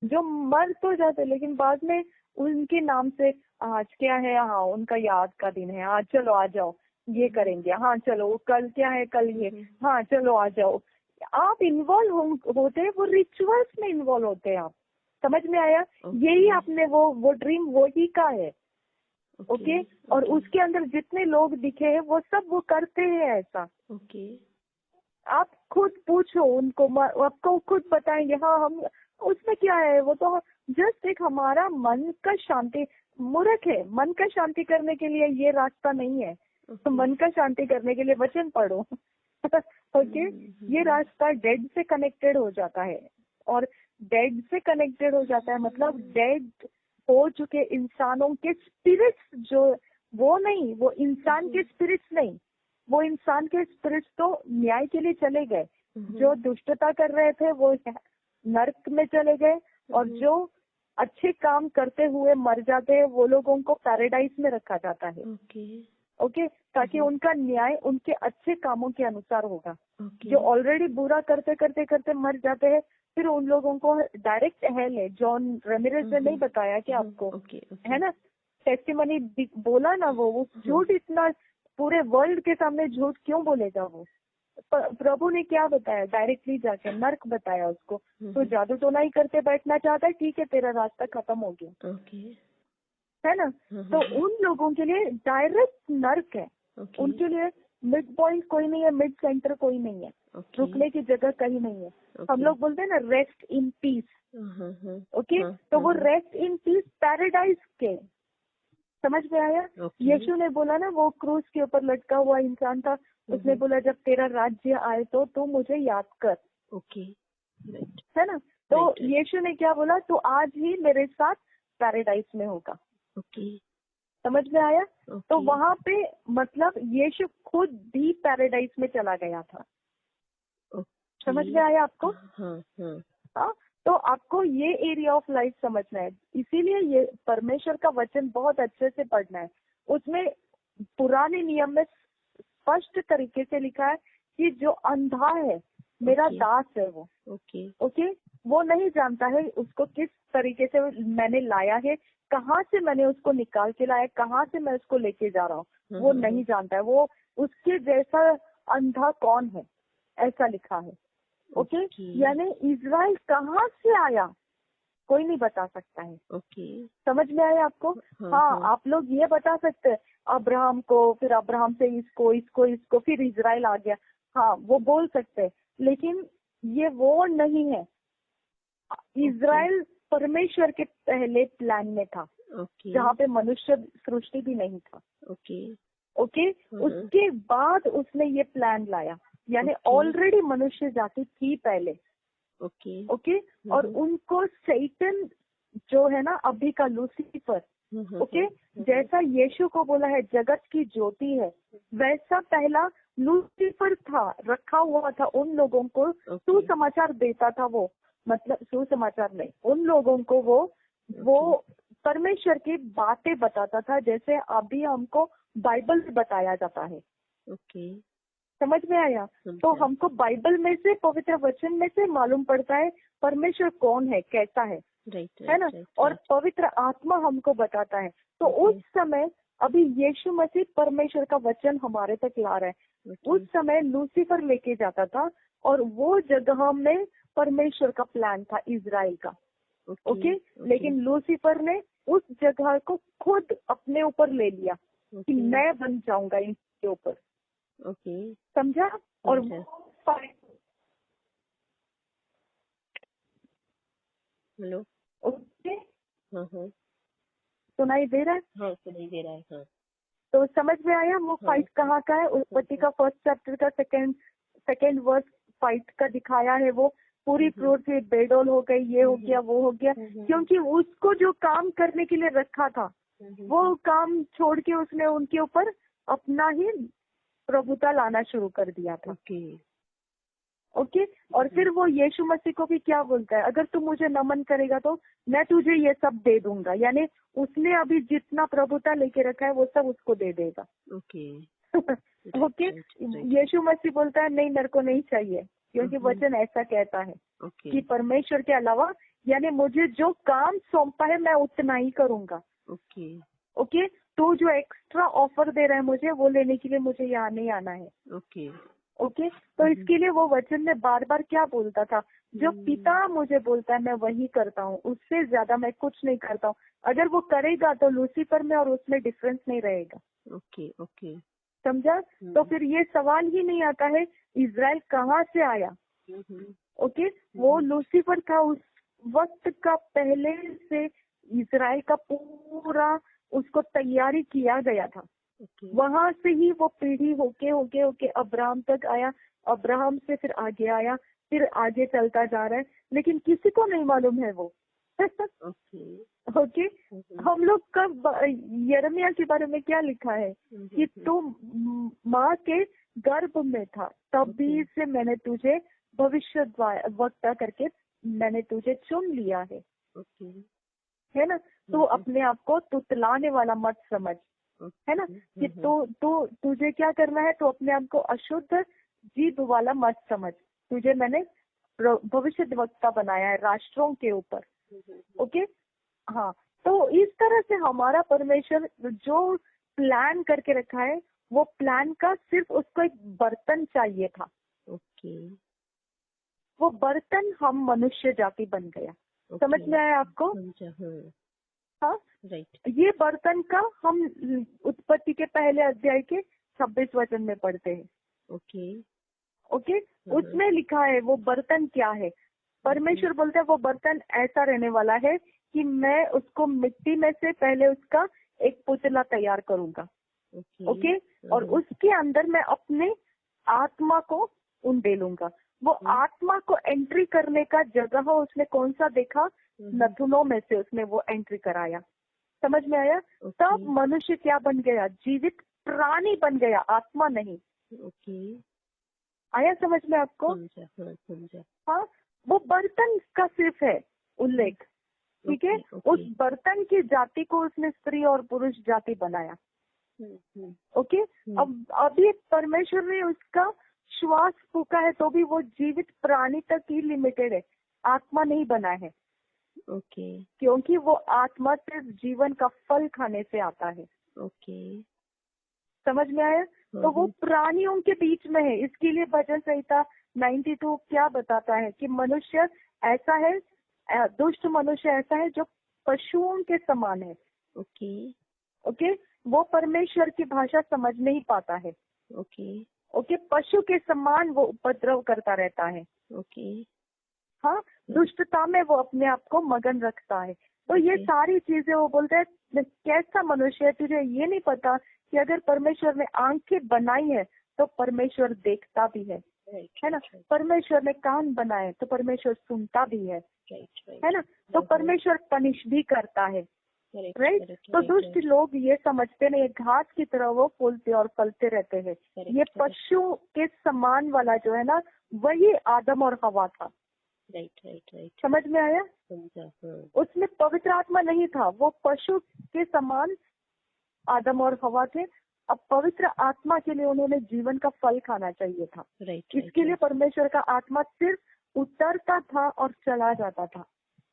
जो मर तो जाते लेकिन बाद में उनके नाम से आज क्या है, हाँ उनका याद का दिन है, हाँ चलो आ जाओ ये करेंगे, हाँ चलो कल क्या है, कल ये, हाँ चलो आ जाओ। आप इन्वॉल्व होते हैं, वो रिचुअल्स में इन्वॉल्व होते हैं आप। समझ में आया? यही आपने वो ड्रीम वही का है। ओके। और उसके अंदर जितने लोग दिखे हैं वो सब वो करते हैं ऐसा। आप खुद पूछो उनको, आपको खुद बताएंगे हाँ हम, उसमें क्या है, वो तो जस्ट एक हमारा मन का शांति, मूर्ख है। मन का शांति करने के लिए ये रास्ता नहीं है। तो मन का शांति करने के लिए वचन पढ़ो। ओके। ये रास्ता डेड से कनेक्टेड हो जाता है, और डेड से कनेक्टेड हो जाता है मतलब डेड हो चुके इंसानों के स्पिरिट्स, जो वो नहीं, वो इंसान के स्पिरिट्स नहीं, वो इंसान के स्पिरिट्स तो न्याय के लिए चले गए। जो दुष्टता कर रहे थे वो नर्क में चले गए, और जो अच्छे काम करते हुए मर जाते हैं वो लोगों को पैराडाइज में रखा जाता है। ओके। ताकि उनका न्याय उनके अच्छे कामों के अनुसार होगा। जो ऑलरेडी बुरा करते करते करते मर जाते हैं, फिर उन लोगों को डायरेक्ट हेल है। जॉन रेमिरेज ने नहीं बताया कि आपको, है ना, टेस्टिमनी बोला ना, वो झूठ इतना पूरे वर्ल्ड के सामने झूठ क्यों बोलेगा वो? प्रभु ने क्या बताया? डायरेक्टली जाके नर्क बताया उसको। तो जादू टोना ही करते बैठना चाहता है, ठीक है तेरा रास्ता खत्म हो गया। है ना? तो उन लोगों के लिए डायरेक्ट नर्क है। उनके लिए मिड पॉइंट कोई नहीं है, मिड सेंटर कोई नहीं है, रुकने की जगह कहीं नहीं है। हम लोग बोलते हैं ना रेस्ट इन पीस। ओके। तो वो रेस्ट इन पीस पैराडाइज के, समझ में आया? यीशु ने बोला ना, वो क्रूस के ऊपर लटका हुआ इंसान था, उसने बोला जब तेरा राज्य आए तो तू मुझे याद कर। है ना? तो यीशु ने क्या बोला? तो आज ही मेरे साथ पैराडाइज में होगा। समझ में आया? तो वहां पे मतलब यीशु खुद भी पैराडाइज में चला गया था। समझ में आया आपको? हाँ। तो आपको ये एरिया ऑफ लाइफ समझना है, इसीलिए ये परमेश्वर का वचन बहुत अच्छे से पढ़ना है। उसमें पुराने नियम में स्पष्ट तरीके से लिखा है कि जो अंधा है मेरा दास है वो। ओके। वो नहीं जानता है उसको किस तरीके से मैंने लाया है, कहाँ से मैंने उसको निकाल के लाया, कहाँ से मैं उसको लेके जा रहा हूँ, वो नहीं जानता है। वो उसके जैसा अंधा कौन है, ऐसा लिखा है। ओके। यानी इजराइल कहाँ से आया कोई नहीं बता सकता है। समझ में आया आपको? हाँ। आप लोग ये बता सकते हैं अब्राहम को, फिर अब्राहम से इसको इसको इसको फिर इजराइल आ गया, हाँ वो बोल सकते हैं, लेकिन ये वो नहीं है। इजराइल परमेश्वर के पहले प्लान में था, जहाँ पे मनुष्य सृष्टि भी नहीं था। ओके। उसके बाद उसने ये प्लान लाया, यानी ऑलरेडी मनुष्य जाति थी पहले। ओके। और उनको सैतन जो है ना अभी का लूसीफर, ओके, जैसा यीशु को बोला है जगत की ज्योति है, वैसा पहला लूसीफर था, रखा हुआ था उन लोगों को, सुसमाचार देता था वो, मतलब सुसमाचार नहीं, उन लोगों को वो परमेश्वर की बातें बताता था, जैसे अभी हमको बाइबल बताया जाता है। समझ में आया? तो हमको बाइबल में से, पवित्र वचन में से मालूम पड़ता है परमेश्वर कौन है, कैसा है, है ना? और पवित्र आत्मा हमको बताता है। तो उस समय अभी यीशु मसीह परमेश्वर का वचन हमारे तक ला रहा है। उस समय लूसीफर लेके जाता था, और वो जगह में परमेश्वर का प्लान था इजराइल का। ओके। लेकिन लूसीफर ने उस जगह को खुद अपने ऊपर ले लिया कि मैं बन जाऊंगा इनके ऊपर। समझा? और हेलो। ओके। सुनाई दे रहा है? हाँ सुनाई दे रहा है। हाँ। तो समझ में आया वो फाइट कहाँ का है? उत्पत्ति का फर्स्ट चैप्टर का सेकेंड वर्स फाइट का दिखाया है। वो पूरी पृथ्वी बेडोल हो गई, ये हो गया वो हो गया, क्योंकि उसको जो काम करने के लिए रखा था वो काम छोड़ के उसने उनके ऊपर अपना ही प्रभुता लाना शुरू कर दिया था। ओके। और फिर वो यीशु मसीह को भी क्या बोलता है, अगर तू मुझे नमन करेगा तो मैं तुझे ये सब दे दूंगा, यानी उसने अभी जितना प्रभुता लेके रखा है वो सब उसको दे देगा। ओके। यीशु मसीह बोलता है नहीं, मेरे को नहीं चाहिए, क्योंकि वचन ऐसा कहता है कि परमेश्वर के अलावा यानी मुझे जो काम सौंपा है मैं उतना ही करूंगा। ओके ओके, तो जो एक्स्ट्रा ऑफर दे रहा है मुझे वो लेने के लिए मुझे यहाँ नहीं आना है। ओके ओके, तो इसके लिए वो वचन में बार बार क्या बोलता था, जो पिता मुझे बोलता है मैं वही करता हूँ, उससे ज्यादा मैं कुछ नहीं करता हूँ। अगर वो करेगा तो लूसीफर में और उसमें डिफरेंस नहीं रहेगा। ओके ओके समझा? तो फिर ये सवाल ही नहीं आता है इजराइल कहाँ से आया। ओके, वो लूसीफर था उस वक्त का, पहले से इजराइल का पूरा उसको तैयारी किया गया था। वहां से ही वो पीढ़ी होके होके होके अब्राहम तक आया, अब्राहम से फिर आगे आया, फिर आगे चलता जा रहा है, लेकिन किसी को नहीं मालूम है वो। ओके, हम लोग का यिर्मयाह के बारे में क्या लिखा है कि तू माँ के गर्भ में था तभी से मैंने तुझे भविष्य वक्ता करके मैंने तुझे चुन लिया है। है ना? तो अपने आप को तुतलाने वाला मत समझ, है ना, कि तो तुझे क्या करना है, तो अपने आप को अशुद्ध जीभ वाला मत समझ। तुझे मैंने भविष्य वक्ता बनाया है राष्ट्रों के ऊपर। ओके, हाँ, तो इस तरह से हमारा परमेश्वर जो प्लान करके रखा है, वो प्लान का सिर्फ उसको एक बर्तन चाहिए था। ओके, वो बर्तन हम मनुष्य जाति बन गया। समझ में आया आपको? हाँ, राइट। ये बर्तन का हम उत्पत्ति के पहले अध्याय के 26 वचन में पढ़ते हैं। ओके ओके, उसमें लिखा है वो बर्तन क्या है। परमेश्वर बोलते हैं वो बर्तन ऐसा रहने वाला है कि मैं उसको मिट्टी में से पहले उसका एक पुतला तैयार करूंगा। ओके, और उसके अंदर मैं अपने आत्मा को उंडेलूंगा। वो आत्मा को एंट्री करने का जगह उसने कौन सा देखा, नथुनों में से उसने वो एंट्री कराया। समझ में आया? तब मनुष्य क्या बन गया, जीवित प्राणी बन गया, आत्मा नहीं। आया समझ में आपको? हाँ, वो बर्तन का सिर्फ है उल्लेख, ठीक है। उस बर्तन की जाति को उसने स्त्री और पुरुष जाति बनाया। ओके, अब अभी परमेश्वर ने उसका श्वास फूका है तो भी वो जीवित प्राणी तक ही लिमिटेड है, आत्मा नहीं बना है। ओके, क्योंकि वो आत्मा सिर्फ जीवन का फल खाने से आता है। ओके, समझ में आया? तो वो प्राणियों के बीच में है। इसके लिए भजन संहिता 92 क्या बताता है कि मनुष्य ऐसा है, दुष्ट मनुष्य ऐसा है जो पशुओं के समान है। ओके, ओके, वो परमेश्वर की भाषा समझ नहीं पाता है। ओके, ओके, पशु के समान वो उपद्रव करता रहता है। ओके, हाँ, दुष्टता में वो अपने आप को मगन रखता है। तो ये सारी चीजें वो बोलते हैं कैसा मनुष्य है, तुझे ये नहीं पता कि अगर परमेश्वर ने आंखें बनाई है तो परमेश्वर देखता भी है ना। परमेश्वर ने कान बनाए तो परमेश्वर सुनता भी है ना। तो परमेश्वर पनिश भी करता है, राइट। तो दुष्ट लोग ये समझते नहीं, घास की तरह वो फूलते और फलते रहते हैं। ये पशु के समान वाला जो है ना, वही आदम और हवा था। राइट। समझ में आया? उसमें पवित्र आत्मा नहीं था, वो पशु के समान आदम और हवा थे। अब पवित्र आत्मा के लिए उन्होंने जीवन का फल खाना चाहिए था। इसके लिए परमेश्वर का आत्मा सिर्फ उतरता था और चला जाता था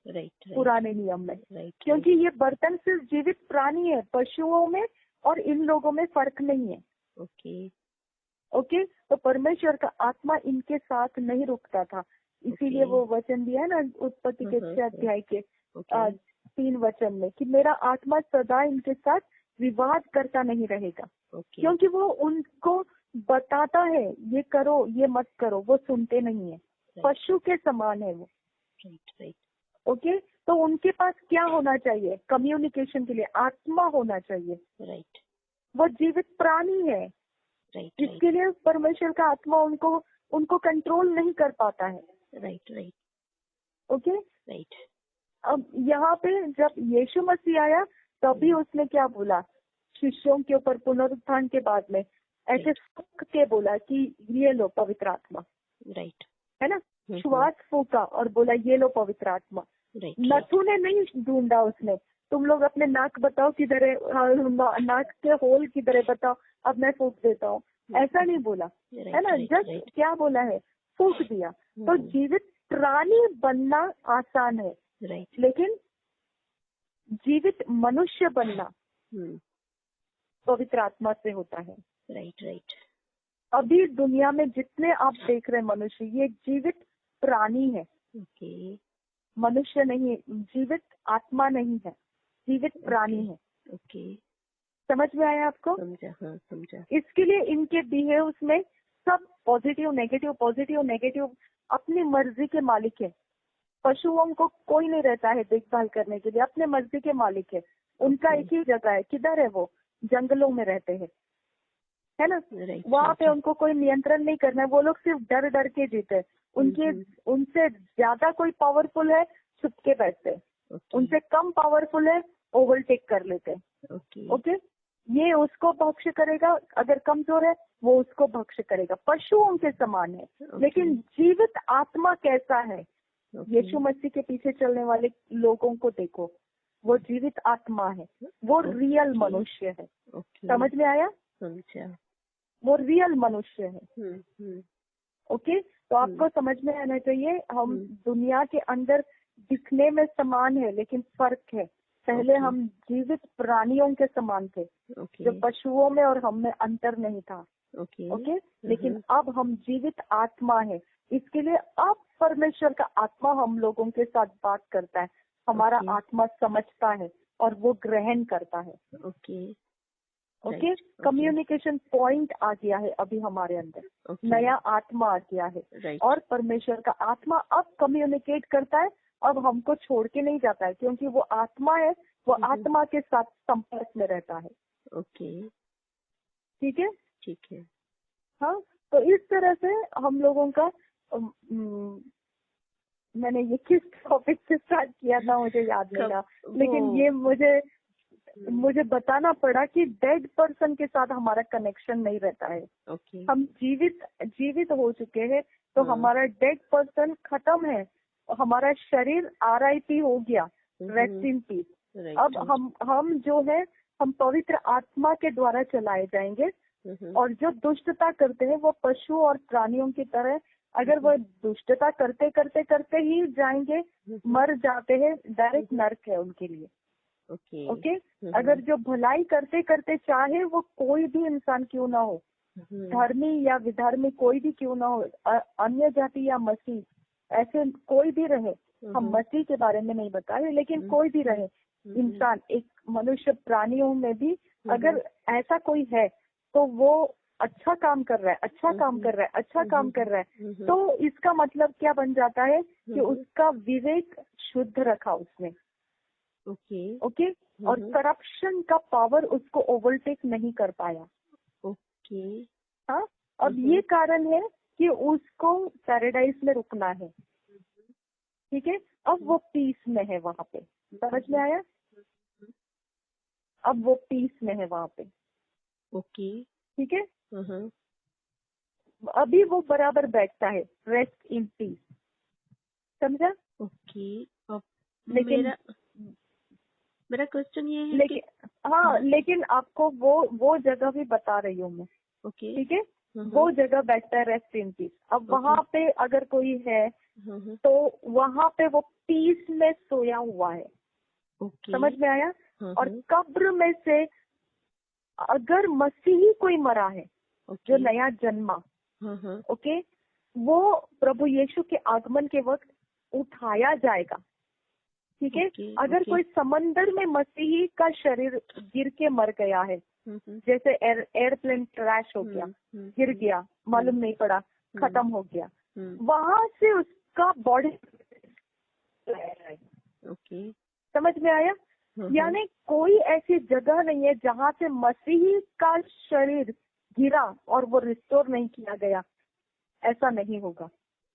पुराने नियम में। क्योंकि ये बर्तन सिर्फ जीवित प्राणी है, पशुओं में और इन लोगों में फर्क नहीं है। ओके, तो परमेश्वर का आत्मा इनके साथ नहीं रुकता था। इसीलिए वो वचन दिया है ना उत्पत्ति के 6 अध्याय के 3 वचन में कि मेरा आत्मा सदा इनके साथ विवाद करता नहीं रहेगा। क्योंकि वो उनको बताता है ये करो ये मत करो, वो सुनते नहीं है। पशु के समान है वो। ओके, तो उनके पास क्या होना चाहिए, कम्युनिकेशन के लिए आत्मा होना चाहिए। वो जीवित प्राणी है, इसके लिए परमेश्वर का आत्मा उनको कंट्रोल नहीं कर पाता है। ओके, अब यहाँ पे जब यीशु मसीह आया तभी उसने क्या बोला, शिष्यों के ऊपर पुनरुत्थान के बाद में ऐसे फूंक के बोला कि ये लो पवित्र आत्मा, है ना। श्वास फूका और बोला ये लो पवित्र आत्मा। नथु ने नहीं ढूंढा उसने, तुम लोग अपने नाक बताओ किधर है, नाक के होल किधर है बताओ, अब मैं फूंक देता हूँ, ऐसा नहीं बोला, है ना। जस्ट क्या बोला है, फूंक दिया। तो जीवित प्राणी बनना आसान है, राइट। लेकिन जीवित मनुष्य बनना पवित्र आत्मा से होता है। Right right. अभी दुनिया में जितने आप देख रहे हैं मनुष्य, ये एक जीवित प्राणी है। ओके। मनुष्य नहीं, जीवित आत्मा नहीं है, जीवित प्राणी है। ओके। समझ में आया आपको? समझा, हाँ समझा। इसके लिए इनके बिहेव्स में सब पॉजिटिव नेगेटिव अपनी मर्जी के मालिक है। पशुओं को कोई नहीं रहता है देखभाल करने के लिए, अपने मर्जी के मालिक है। उनका एक ही जगह है, किधर है वो? जंगलों में रहते हैं, है ना? वहाँ पे उनको कोई नियंत्रण नहीं करना है। वो लोग सिर्फ डर डर के जीते हैं। उनसे ज्यादा कोई पावरफुल है, छुप के बैठते हैं। उनसे कम पावरफुल है, ओवरटेक कर लेते हैं। ओके, ये उसको भक्ष्य करेगा, अगर कमजोर है वो उसको भक्ष्य करेगा। पशुओं के समान है। लेकिन जीवित आत्मा कैसा है? यीशु मसीह के पीछे चलने वाले लोगों को देखो, वो जीवित आत्मा है, वो रियल मनुष्य है। समझ में आया? समझा। वो रियल मनुष्य है। ओके, तो आपको समझ में आना चाहिए, हम दुनिया के अंदर दिखने में समान है लेकिन फर्क है। पहले हम जीवित प्राणियों के समान थे, जो पशुओं में और हम में अंतर नहीं था। ओके, लेकिन अब हम जीवित आत्मा है। इसके लिए अब परमेश्वर का आत्मा हम लोगों के साथ बात करता है। हमारा आत्मा समझता है और वो ग्रहण करता है। ओके, कम्युनिकेशन पॉइंट आ गया है अभी हमारे अंदर। नया आत्मा आ गया है और परमेश्वर का आत्मा अब कम्युनिकेट करता है। अब हमको छोड़ के नहीं जाता है, क्योंकि वो आत्मा है, वो आत्मा के साथ संपर्क में रहता है। ठीक है, ठीक है। हाँ, तो इस तरह से हम लोगों का मैंने ये किस टॉपिक से स्टार्ट किया था मुझे याद नहीं रहा, लेकिन ये मुझे बताना पड़ा कि डेड पर्सन के साथ हमारा कनेक्शन नहीं रहता है। हम जीवित हो चुके हैं, तो हमारा डेड पर्सन खत्म है, हमारा शरीर RIP हो गया, रेस्ट इन पीस। अब हम जो है, हम पवित्र आत्मा के द्वारा चलाए जाएंगे। और जो दुष्टता करते हैं वो पशु और प्राणियों की तरह, अगर वो दुष्टता करते करते करते ही जाएंगे, मर जाते हैं, डायरेक्ट नर्क है उनके लिए। ओके, अगर जो भलाई करते करते, चाहे वो कोई भी इंसान क्यों ना हो, धर्मी या विधर्मी कोई भी क्यों ना हो, अन्य जाति या मसीह, ऐसे कोई भी रहे, हम मसीह के बारे में नहीं बता रहे, लेकिन कोई भी रहे इंसान, एक मनुष्य, प्राणियों में भी अगर ऐसा कोई है, तो वो अच्छा काम कर रहा है, अच्छा काम कर रहा है, अच्छा काम कर रहा है, तो इसका मतलब क्या बन जाता है कि उसका विवेक शुद्ध रखा उसने। ओके, और करप्शन का पावर उसको ओवरटेक नहीं कर पाया। हाँ, अब ये कारण है कि उसको पैराडाइज में रुकना है। ठीक है, अब वो पीस में है वहाँ पे। समझ में आया? अब वो पीस में है वहाँ पे। ठीक है, अभी वो बराबर बैठता है, रेस्ट इन पीस। समझा? लेकिन मेरा क्वेश्चन ये है, लेकिन आपको वो जगह भी बता रही हूँ मैं। ठीक है, वो जगह बैठता है रेस्ट इन पीस। अब वहाँ पे अगर कोई है तो वहाँ पे वो पीस में सोया हुआ है। समझ में आया? और कब्र में से अगर मसीही कोई मरा है, जो नया जन्मा, ओके, वो प्रभु यीशु के आगमन के वक्त उठाया जाएगा। ठीक है, अगर कोई समंदर में मसीही का शरीर गिर के मर गया है, जैसे एयरप्लेन क्रैश हो गया, गिर गया, मालूम नहीं पड़ा, खत्म हो गया, वहां से उसका बॉडी। समझ में आया? यानी कोई ऐसी जगह नहीं है जहाँ से मसीही का शरीर गिरा और वो रिस्टोर नहीं किया गया, ऐसा नहीं होगा।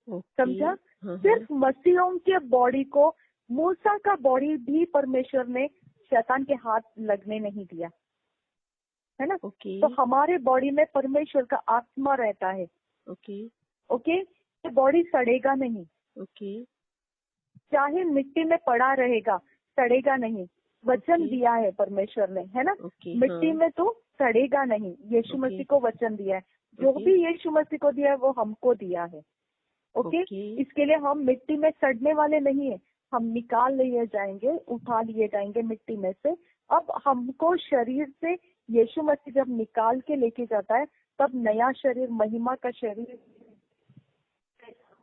समझा? सिर्फ मसीहों के बॉडी को, मूसा का बॉडी भी परमेश्वर ने शैतान के हाथ लगने नहीं दिया, है ना? तो हमारे बॉडी में परमेश्वर का आत्मा रहता है। ओके, ये बॉडी सड़ेगा नहीं। चाहे मिट्टी में पड़ा रहेगा, सड़ेगा नहीं। वचन दिया है परमेश्वर ने, है ना? मिट्टी में तो सड़ेगा नहीं, यीशु मसीह को वचन दिया है। जो भी यीशु मसीह को दिया है वो हमको दिया है। ओके, इसके लिए हम मिट्टी में सड़ने वाले नहीं है, हम निकाल लिए जाएंगे, उठा लिए जाएंगे मिट्टी में से। अब हमको शरीर से यीशु मसीह जब निकाल के लेके जाता है तब नया शरीर, महिमा का शरीर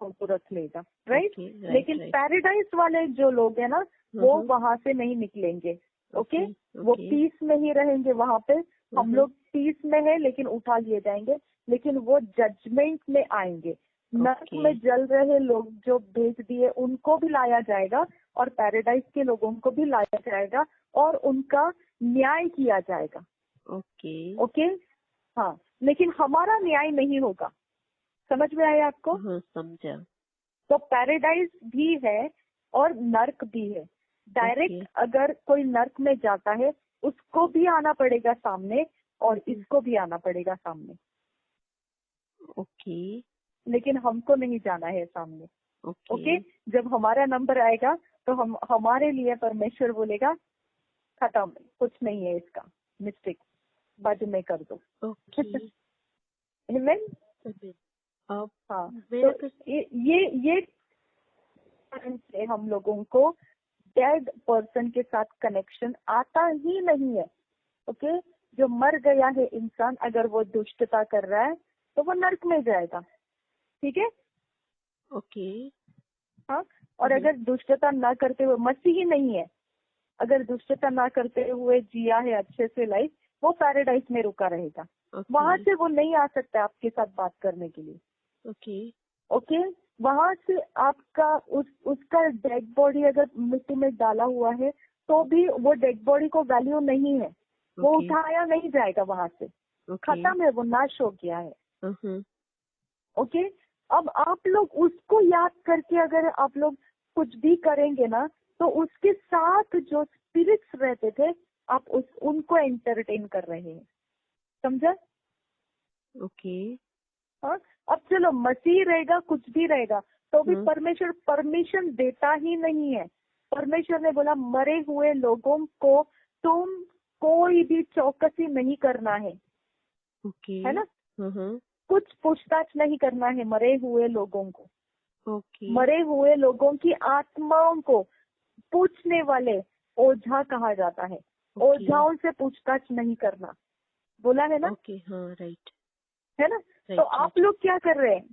हमको रख लेगा, राइट। लेकिन पैराडाइज वाले जो लोग हैं ना, वो वहां से नहीं निकलेंगे। ओके, वो पीस में ही रहेंगे वहां पे। हम लोग पीस में है लेकिन उठा लिए जाएंगे, लेकिन वो जजमेंट में आएंगे। नरक में जल रहे लोग जो भेज दिए उनको भी लाया जाएगा और पैराडाइज के लोगों को भी लाया जाएगा और उनका न्याय किया जाएगा। ओके, हाँ, लेकिन हमारा न्याय नहीं होगा। समझ में आया आपको? हाँ, समझा। तो पैराडाइज भी है और नर्क भी है। डायरेक्ट अगर कोई नर्क में जाता है उसको भी आना पड़ेगा सामने और इसको भी आना पड़ेगा सामने। ओके, लेकिन हमको नहीं जाना है सामने। ओके, जब हमारा नंबर आएगा तो हम, हमारे लिए परमेश्वर बोलेगा खत्म, कुछ नहीं है इसका, मिस्टेक बाद में कर दो। Amen? हाँ, तो ये कारण से हम लोगों को डेड पर्सन के साथ कनेक्शन आता ही नहीं है। ओके, जो मर गया है इंसान, अगर वो दुष्टता कर रहा है तो वो नर्क में जाएगा। ठीक है? ओके, हाँ, और अगर दुष्टता ना करते हुए, मसीही नहीं है, अगर दुष्टता ना करते हुए जिया है अच्छे से लाइफ, वो पैराडाइज में रुका रहेगा। वहां से वो नहीं आ सकता आपके साथ बात करने के लिए। ओके, वहां से आपका उसका डेड बॉडी अगर मिट्टी में डाला हुआ है तो भी वो डेड बॉडी को वैल्यू नहीं है। वो उठाया नहीं जाएगा वहां से। खत्म है, वो नाश हो गया है। ओके, अब आप लोग उसको याद करके अगर आप लोग कुछ भी करेंगे ना, तो उसके साथ जो स्पिरिट्स रहते थे आप उनको एंटरटेन कर रहे हैं। समझा? ओके, हाँ, अब चलो मसीह रहेगा, कुछ भी रहेगा, तो भी परमेश्वर परमिशन देता ही नहीं है। परमेश्वर ने बोला मरे हुए लोगों को तुम कोई भी चौकसी नहीं करना है। है ना? कुछ पूछताछ नहीं करना है मरे हुए लोगों को। मरे हुए लोगों की आत्माओं को पूछने वाले ओझा कहा जाता है। ओझाओं से पूछताछ नहीं करना, बोला है ना? हाँ, राइट, है ना? तो आप लोग क्या कर रहे हैं?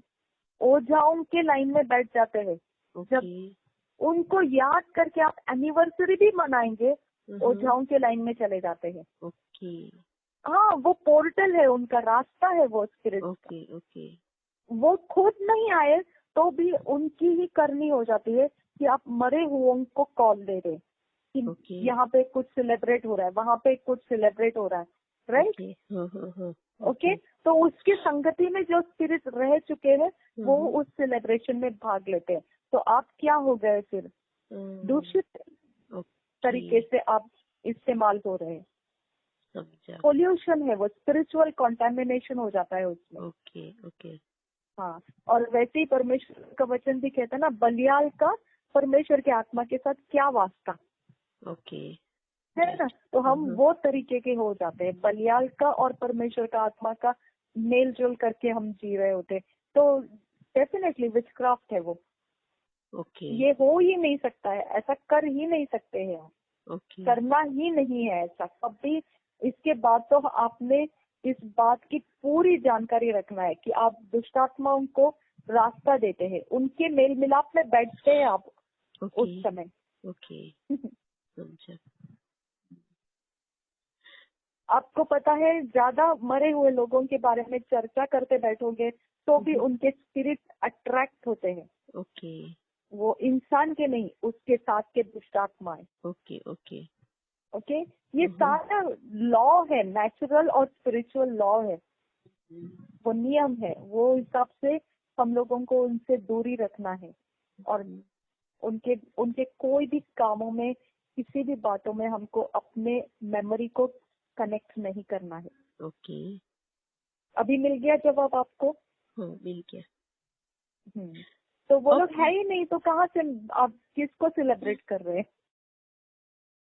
ओझाओं के लाइन में बैठ जाते हैं। जब उनको याद करके आप एनिवर्सरी भी मनाएंगे, ओझाओं के लाइन में चले जाते हैं। हाँ, वो पोर्टल है, उनका रास्ता है वो स्पिरिट। वो खुद नहीं आए तो भी उनकी ही करनी हो जाती है कि आप मरे हुओं को कॉल दे रहे कि यहाँ पे कुछ सेलिब्रेट हो रहा है, वहाँ पे कुछ सेलिब्रेट हो रहा है, राइट? ओके, तो उसकी संगति में जो स्पिरिट रह चुके हैं वो उस सेलिब्रेशन में भाग लेते हैं। तो आप क्या हो गए फिर? दूषित तरीके से आप इस्तेमाल हो रहे हैं। पोल्यूशन है वो, स्पिरिचुअल कंटामिनेशन हो जाता है उसमें। हाँ, और वैसे ही परमेश्वर का वचन भी कहता है ना, बलियाल का परमेश्वर के आत्मा के साथ क्या वास्ता। है ना? तो हम वो तरीके के हो जाते हैं, बलियाल का और परमेश्वर का आत्मा का मेल जोल करके हम जी रहे होते। तो डेफिनेटली विचक्राफ्ट है वो। ये हो ही नहीं सकता है, ऐसा कर ही नहीं सकते हैं हम। करना ही नहीं है ऐसा कभी। इसके बाद तो आपने इस बात की पूरी जानकारी रखना है कि आप दुष्टात्माओं को रास्ता देते हैं, उनके मेल मिलाप में बैठते हैं आप उस समय। आपको पता है, ज्यादा मरे हुए लोगों के बारे में चर्चा करते बैठोगे तो भी उनके स्पिरिट अट्रैक्ट होते हैं। वो इंसान के नहीं, उसके साथ के दुष्टात्माएं। ओके, ये सारा लॉ है, नेचुरल और स्पिरिचुअल लॉ है, वो नियम है। वो हिसाब से हम लोगों को उनसे दूरी रखना है और उनके कोई भी कामों में, किसी भी बातों में हमको अपने मेमोरी को कनेक्ट नहीं करना है। अभी मिल गया जवाब आपको? हाँ, मिल गया। तो वो लोग है ही नहीं तो कहाँ से आप किसको सेलिब्रेट कर रहे हैं?